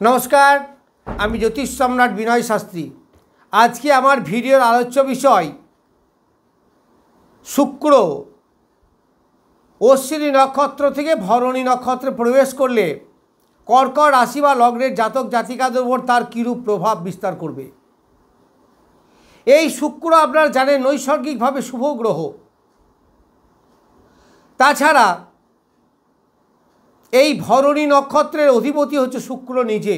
नमस्कार आमी ज्योतिष सम्राट विनय शास्त्री। आज के आमार भिडियोर आलोच्य विषय शुक्र अश्विनी नक्षत्र थेके भरणी नक्षत्रे प्रवेश करले कर्कट राशि बा लग्नेर जातक जातिकादेर उपर तार किरूप प्रभाव विस्तार करबे। এই শুক্র আপনারা জানেন নৈসর্গিকভাবে শুভ গ্রহ। তাছাড়া এই ভরণী নক্ষত্রের অধিপতি হচ্ছে শুক্র নিজে।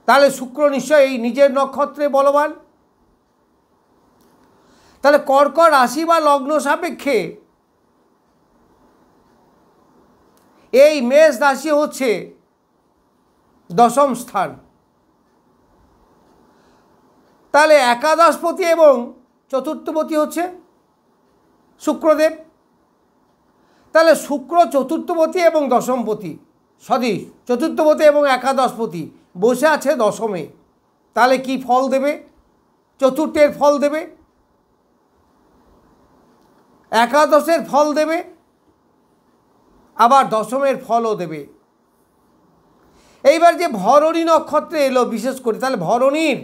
তাহলে শুক্র নিশ্চয়ই এই নিজের নক্ষত্রে বলবান। তাহলে কর্কট রাশি বা লগ্ন সাপেক্ষে এই মেষ রাশি হচ্ছে দশম স্থান। তাহলে একাদশপতি এবং চতুর্থপতি হচ্ছে শুক্রদেব। তাহলে শুক্র চতুর্থপতি এবং দশমপতি সদৃশ চতুর্থপতি এবং একাদশপতি বসে আছে দশমে। তাহলে কি ফল দেবে? চতুর্থের ফল দেবে, একাদশের ফল দেবে, আবার দশমের ফলও দেবে। এইবার যে ভরণী নক্ষত্রে এলো বিশেষ করে, তাহলে ভরণীর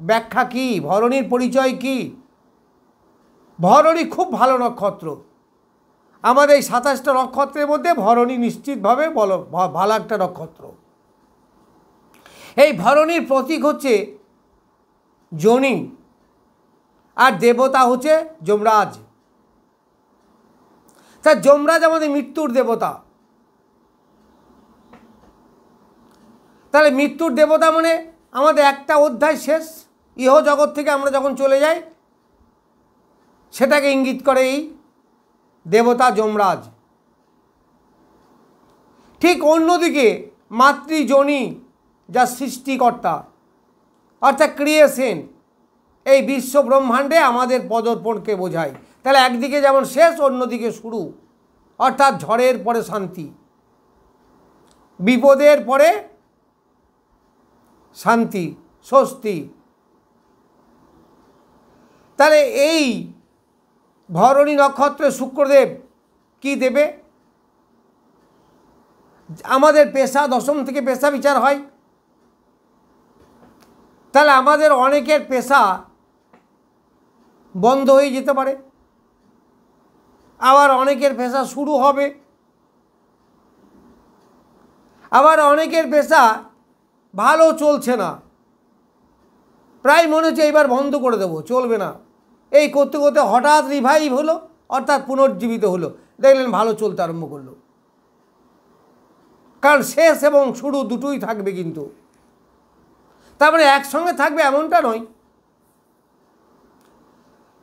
ব্যাখ্যা কি, ভরণীর পরিচয় কি? ভরণী খুব ভালো নক্ষত্র। আমাদের এই ২৭টা নক্ষত্রের মধ্যে ভরণী নিশ্চিতভাবে ভালো একটা নক্ষত্র। এই ভরণীর প্রতীক হচ্ছে যোনি, আর দেবতা হচ্ছে যমরাজ। তা যমরাজ আমাদের মৃত্যুর দেবতা। তাহলে মৃত্যুর দেবতা মানে আমাদের একটা অধ্যায় শেষ, ইহ জগৎ থেকে আমরা যখন চলে যাই সেটাকে ইঙ্গিত করে এই দেবতা যমরাজ। ঠিক অন্যদিকে মাতৃযোনি যা সৃষ্টিকর্তা অর্থাৎ ক্রিয়েশন, এই বিশ্ব ব্রহ্মাণ্ডে আমাদের পদার্পণকে বোঝায়। তাহলে একদিকে যেমন শেষ, অন্যদিকে শুরু, অর্থাৎ ঝড়ের পরে শান্তি, বিপদের পরে শান্তি, স্বস্তি। তাহলে এই ভরণী নক্ষত্রে শুক্রদেব কি দেবে? আমাদের পেশা, দশম থেকে পেশা বিচার হয়। তাহলে আমাদের অনেকের পেশা বন্ধ হয়ে যেতে পারে, আবার অনেকের পেশা শুরু হবে, আবার অনেকের পেশা ভালো চলছে না, প্রায় মনে হচ্ছে এবার বন্ধ করে দেবো, চলবে না। এই করতে করতে হঠাৎ রিভাইভ হলো, অর্থাৎ পুনর্জীবিত হলো, দেখলেন ভালো চলতে আরম্ভ করলো। কারণ শেষ এবং শুরু দুটোই থাকবে, কিন্তু তার মানে একসঙ্গে থাকবে এমনটা নয়।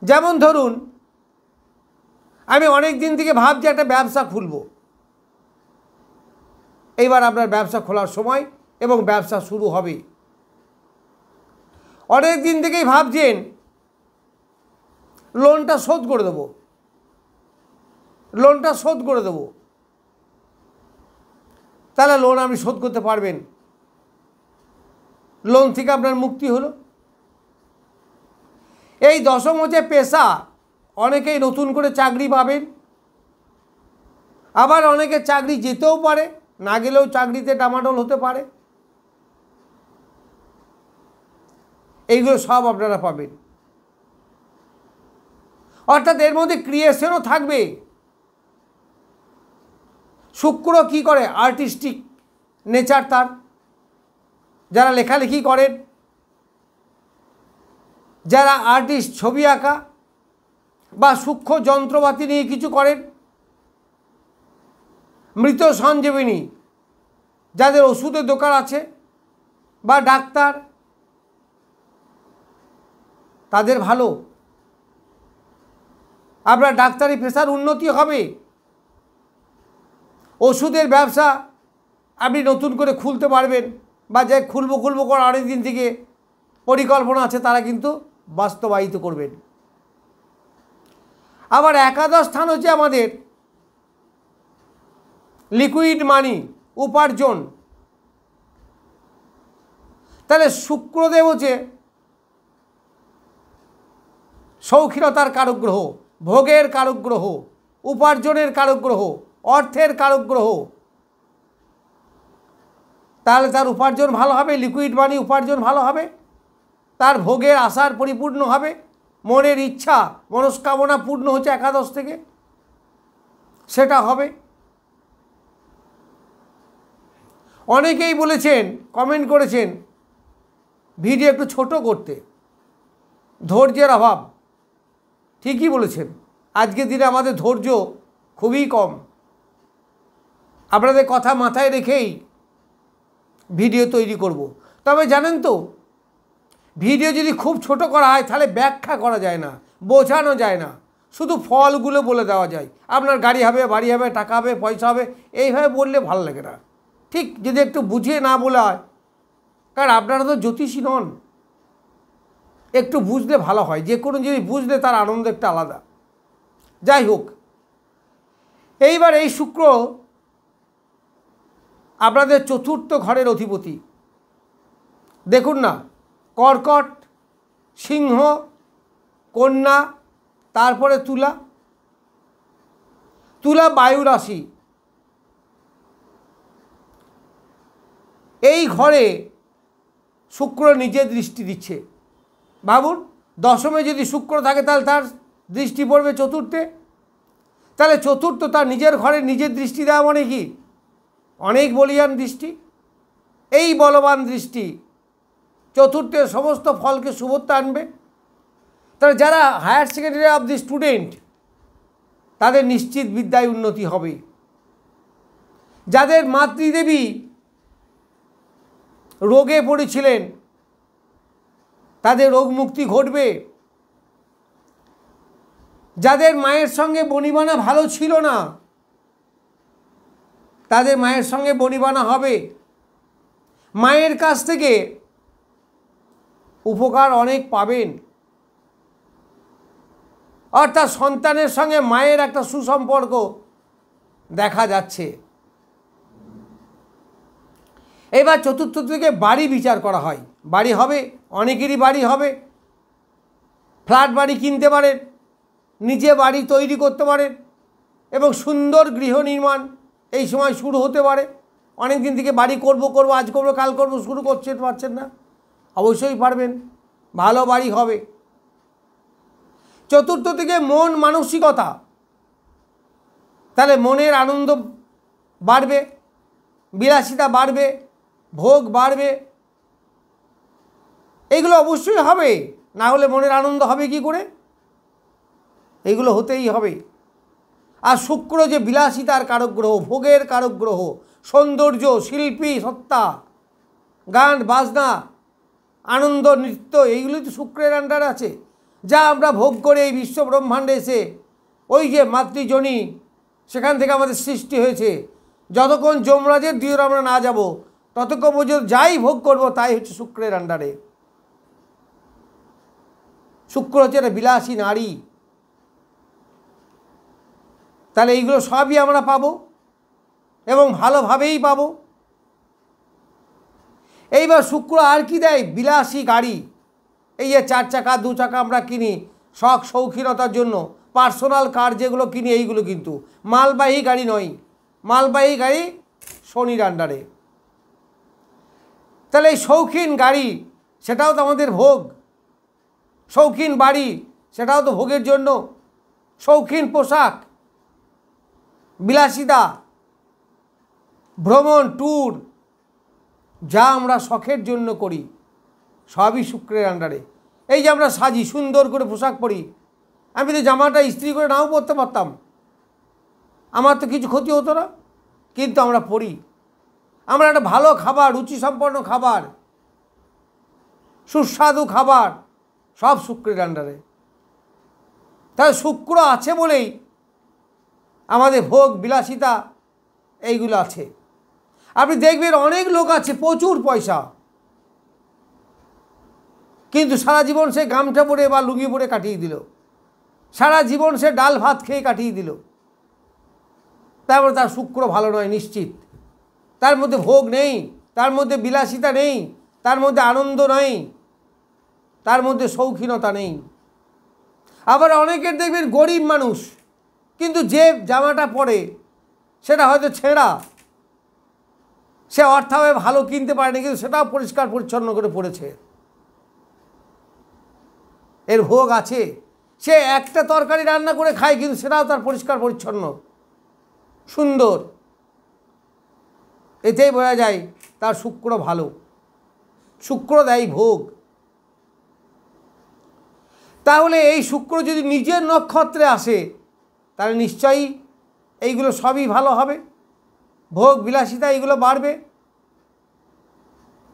যেমন ধরুন, আমি অনেক দিন থেকে ভাবছি একটা ব্যবসা খুলব। এইবার আপনার ব্যবসা খোলার সময় এবং ব্যবসা শুরু হবে। অনেক দিন থেকেই ভাবছেন লোনটা শোধ করে দেবো, লোনটা শোধ করে দেবো। তাহলে লোন আপনি শোধ করতে পারবেন, লোন থেকে আপনার মুক্তি হলো। এই দশম হচ্ছে পেশা। অনেকেই নতুন করে চাকরি পাবেন, আবার অনেকে চাকরি যেতেও পারে, না গেলেও চাকরিতে ডামাডোল হতে পারে। এইগুলো সব আপনারা পাবেন, অর্থাৎ এর মধ্যে ক্রিয়েশনও থাকবে। শুক্র কি করে? আর্টিস্টিক নেচার তার। যারা লেখালেখি করেন, যারা আর্টিস্ট, ছবি আঁকা বা সূক্ষ্ম যন্ত্রপাতি নিয়ে কিছু করেন, মৃত সঞ্জীবিনী যাদের ওষুধের দোকান আছে বা ডাক্তার, তাদের ভালো। আপনার ডাক্তারি পেশার উন্নতি হবে। ওষুধের ব্যবসা আপনি নতুন করে খুলতে পারবেন, বা যে খুলবো করে অনেক দিন থেকে পরিকল্পনা আছে তারা কিন্তু বাস্তবায়িত করবেন। আবার একাদশ স্থান হচ্ছে আমাদের লিকুইড মানি, উপার্জন। তাহলে শুক্রদেব হচ্ছে শৌখিনতার কারক গ্রহ, ভোগের কারক গ্রহ, উপার্জনের কারক গ্রহ, অর্থের কারক গ্রহ। তাহলে তার উপার্জন ভালো হবে, লিকুইড মানি উপার্জন ভালো হবে, তার ভোগের আশার পরিপূর্ণ হবে, মনের ইচ্ছা মনস্কামনা পূর্ণ হচ্ছে একাদশ থেকে, সেটা হবে। অনেকেই বলেছেন, কমেন্ট করেছেন ভিডিও একটু ছোট করতে, ধৈর্যের অভাব। ঠিকই বলেছেন, আজকের দিনে আমাদের ধৈর্য খুবই কম। আপনাদের কথা মাথায় রেখেই ভিডিও তৈরি করব। তবে জানেন তো, ভিডিও যদি খুব ছোট করা হয় তাহলে ব্যাখ্যা করা যায় না, বোঝানো যায় না, শুধু ফলগুলো বলে দেওয়া যায়। আপনার গাড়ি হবে, বাড়ি হবে, টাকা হবে, পয়সা হবে, এইভাবে বললে ভালো লাগে না। ঠিক যদি একটু বুঝিয়ে না বলা হয়, কারণ আপনারা তো জ্যোতিষী নন, একটু বুঝলে ভালো হয়। যে কোনো জিনিস বুঝলে তার আনন্দ একটা আলাদা। যাই হোক, এইবার এই শুক্র আপনাদের চতুর্থ ঘরের অধিপতি। দেখুন না, কর্কট, সিংহ, কন্যা, তারপরে তুলা। তুলা বায়ু রাশি। এই ঘরে শুক্র নিজের দৃষ্টি দিচ্ছে। ভাবুন, দশমে যদি শুক্র থাকে তাহলে তার দৃষ্টি পড়বে চতুর্থে। তাহলে চতুর্থ তার নিজের ঘরে নিজের দৃষ্টি দেওয়া মানে কি? অনেক বলিয়ান দৃষ্টি। এই বলবান দৃষ্টি চতুর্থের সমস্ত ফলকে শুভত্ব আনবে। তাহলে যারা higher secondary of the student, তাদের নিশ্চিত বিদ্যায় উন্নতি হবে। যাদের মাতৃদেবী রোগে পড়েছিলেন, তাদের রোগ মুক্তি ঘটবে। যাদের মায়ের সঙ্গে বনিবানা ভালো ছিল না, তাদের মায়ের সঙ্গে বনিবানা হবে। মায়ের কাছ থেকে উপকার অনেক পাবেন। অর্থাৎ সন্তানের সঙ্গে মায়ের একটা সুসম্পর্ক দেখা যাচ্ছে। এবার চতুর্থ থেকে বাড়ি বিচার করা হয়। বাড়ি হবে, অনেকেরই বাড়ি হবে। ফ্ল্যাট বাড়ি কিনতে পারেন, নিজে বাড়ি তৈরি করতে পারেন, এবং সুন্দর গৃহ নির্মাণ এই সময় শুরু হতে পারে। অনেক দিন থেকে বাড়ি করব আজ করব কাল করব শুরু করতে পারছেন না, অবশ্যই পারবেন, ভালো বাড়ি হবে। চতুর্থ থেকে মন মানসিকতা, তাহলে মনের আনন্দ বাড়বে, বিলাসিতা বাড়বে, ভোগ বাড়বে। এগুলো অবশ্যই হবে, না হলে মনের আনন্দ হবে কি করে? এগুলো হতেই হবে। আর শুক্র যে বিলাসিতার কারক গ্রহ, ভোগের কারক গ্রহ, সৌন্দর্য, শিল্পী সত্তা, গান বাজনা, আনন্দ নৃত্য, এইগুলোই তো শুক্রের আন্ডারে আছে। যা আমরা ভোগ করে এই বিশ্ব ব্রহ্মাণ্ডে এসে, ওই যে মাতৃজনী, সেখান থেকে আমাদের সৃষ্টি হয়েছে। যতক্ষণ যমরাজের দিকে আমরা না যাব, ততক্ষণ পর্যন্ত যাই ভোগ করব তাই হচ্ছে শুক্রের আন্ডারে। শুক্র হচ্ছে একটা বিলাসী নারী। তাহলে এইগুলো সবই আমরা পাবো, এবং ভালোভাবেই পাবো। এইবার শুক্র আর কি দেয়? বিলাসী গাড়ি। এই যে 4 চাকা 2 চাকা আমরা কিনি শখ শৌখিনতার জন্য, পার্সোনাল কার যেগুলো কিনি, এইগুলো কিন্তু মালবাহী গাড়ি নয়। মালবাহী গাড়ি শনির আন্ডারে। তাহলে এই শৌখিন গাড়ি, সেটাও তো আমাদের ভোগ। শৌখিন বাড়ি, সেটাও তো ভোগের জন্য। শৌখিন পোশাক, বিলাসিতা, ভ্রমণ, ট্যুর, যা আমরা শখের জন্য করি, সবই শুক্রের আন্ডারে। এই যে আমরা সাজি, সুন্দর করে পোশাক পরি, আমি তো জামাটা ইস্ত্রি করে নাও পরতে পারতাম, আমার তো কিছু ক্ষতি হতো না, কিন্তু আমরা পরি। আমরা একটা ভালো খাবার, রুচিসম্পন্ন খাবার, সুস্বাদু খাবার, সব শুক্রের আন্ডারে। তাহলে শুক্র আছে বলেই আমাদের ভোগ বিলাসিতা এইগুলো আছে। আপনি দেখবেন অনেক লোক আছে প্রচুর পয়সা, কিন্তু সারা জীবন সে গামছা পরে বা লুঙ্গি পরে কাটিয়ে দিল, সারা জীবন সে ডাল ভাত খেয়ে কাটিয়ে দিল। তারপরে তার শুক্র ভালো নয় নিশ্চিত। তার মধ্যে ভোগ নেই, তার মধ্যে বিলাসিতা নেই, তার মধ্যে আনন্দ নেই, তার মধ্যে শৌখিনতা নেই। আবার অনেকের দেখবেন গরিব মানুষ, কিন্তু যে জামাটা পরে সেটা হয়তো ছেঁড়া, সে অর্থাভাবে ভালো কিনতে পারেনি, কিন্তু সেটাও পরিষ্কার পরিচ্ছন্ন করে পড়েছে, এর ভোগ আছে। সে একটা তরকারি রান্না করে খায়, কিন্তু সেটাও তার পরিষ্কার পরিচ্ছন্ন সুন্দর। এতেই বোঝা যায় তার শুক্র ভালো, শুক্র দেয় ভোগ। তাহলে এই শুক্র যদি নিজের নক্ষত্রে আসে, তাহলে নিশ্চয়ই এইগুলো সবই ভালো হবে, ভোগ বিলাসিতা এইগুলো বাড়বে।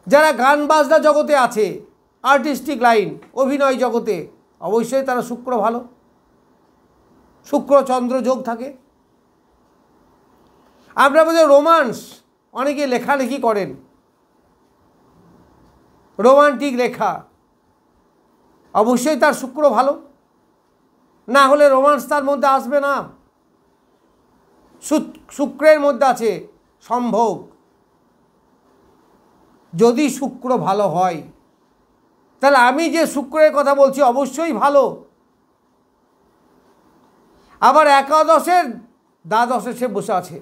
যারা গান বাজনা জগতে আছে, আর্টিস্টিক লাইন, অভিনয় জগতে, অবশ্যই তারা শুক্র ভালো, শুক্র চন্দ্র যোগ থাকে। আমরা বোধহয় রোমান্স অনেকে লেখালেখি করেন, রোমান্টিক লেখা, অবশ্যই তার শুক্র ভালো, না হলে রোমান্স তার মধ্যে আসবে না। শুক্রের মধ্যে আছে সম্ভোগ। যদি শুক্র ভালো হয়, তাহলে আমি যে শুক্রের কথা বলছি অবশ্যই ভালো। আবার একাদশের দ্বাদশে সে বসে আছে,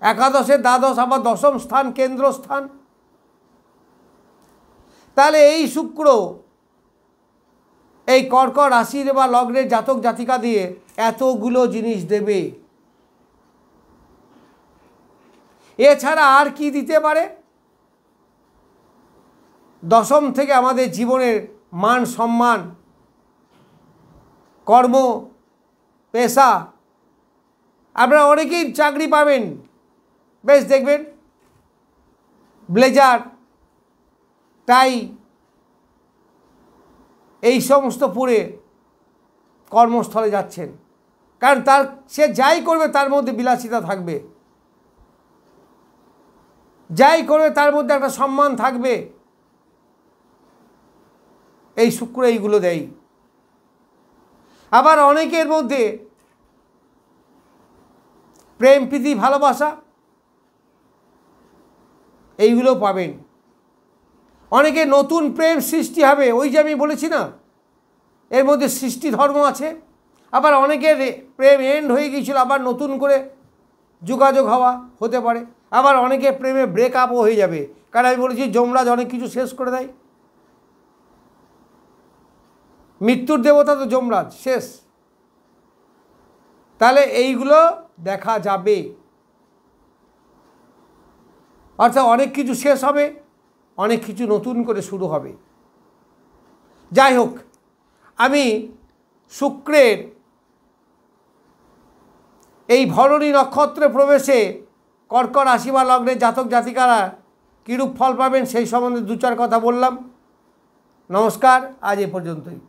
একাদশের দ্বাদশ আবার দশম স্থান, কেন্দ্রস্থান। তাহলে এই শুক্র এই কর্কট রাশির বা লগ্নের জাতক জাতিকা দিয়ে এতগুলো জিনিস দেবে। এছাড়া আর কি দিতে পারে? দশম থেকে আমাদের জীবনের মান সম্মান, কর্ম, পেশা। আপনারা অনেকেই চাকরি পাবেন, বেশ দেখবেন ব্লেজার, টাই এই সমস্ত পরে কর্মস্থলে যাচ্ছেন, কারণ সে যাই করবে তার মধ্যে বিলাসিতা থাকবে, যাই করবে তার মধ্যে একটা সম্মান থাকবে। এই শুক্র এইগুলো দেয়। আবার অনেকের মধ্যে প্রেম প্রীতি ভালোবাসা এইগুলো পাবেন। অনেকে নতুন প্রেম সৃষ্টি হবে, ওই যে আমি বলেছি না, এর মধ্যে সৃষ্টি ধর্ম আছে। আবার অনেকের প্রেম এন্ড হয়ে গিয়েছিল, আবার নতুন করে যোগাযোগ হওয়া হতে পারে। আবার অনেকের প্রেমে ব্রেকআপও হয়ে যাবে, কারণ আমি বলেছি যমরাজ অনেক কিছু শেষ করে দেয়। মৃত্যুর দেবতা তো যমরাজ, শেষ। তাহলে এইগুলো দেখা যাবে, অর্থাৎ অনেক কিছু শেষ হবে, অনেক কিছু নতুন করে শুরু হবে। যাই হোক, আমি শুক্রের এই ভরণী নক্ষত্রে প্রবেশে কর্কট রাশি বা লগ্নের জাতক জাতিকারা কীরূপ ফল পাবেন সেই সম্বন্ধে দু চার কথা বললাম। নমস্কার, আজ এ পর্যন্তই।